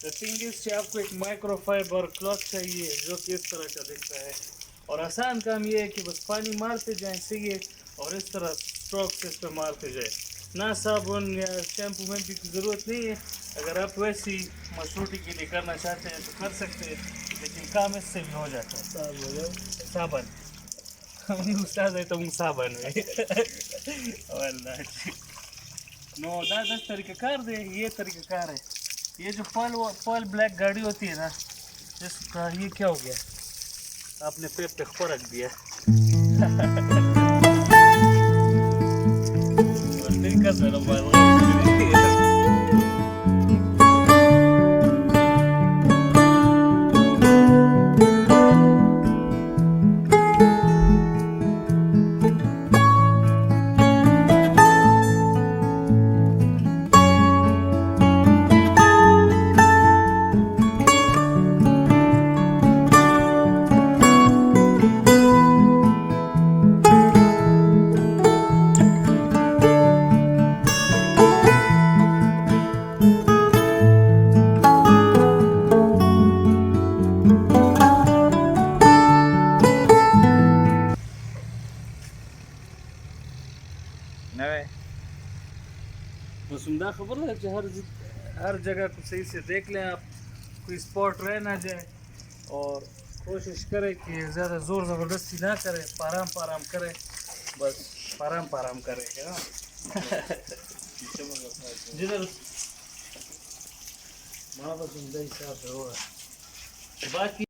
The thing is कि आपको एक माइक्रोफाइबर क्लॉथ चाहिए जो कि इस तरह का दिखता है, और आसान काम ये है कि बस पानी मारते जाएं सही है, और इस तरह स्ट्रोक से इस पर मारते जाए, ना साबुन या शैम्पू में की ज़रूरत नहीं है। अगर आप वैसी मशरूटी के लिए करना चाहते हैं तो कर सकते हैं, लेकिन काम इससे भी हो जाता है। साबन उस्ताद है तो साबन है नो दादा तरीक़ाकार दे, ये तरीक़ाकार है। ये जो फॉल ब्लैक गाड़ी होती है ना, इसका ये क्या हो गया, आपने पेट पे खो रख दिया और फिर कर दो मसुमदा खबर है कि हर जगह को सही से देख लें आप, कोई स्पॉट रह ना जाए, और कोशिश करें कि ज़्यादा ज़ोर ज़बरदस्ती ना करें, पाराम करें, बस पाराम करें है ना जिधर बाकी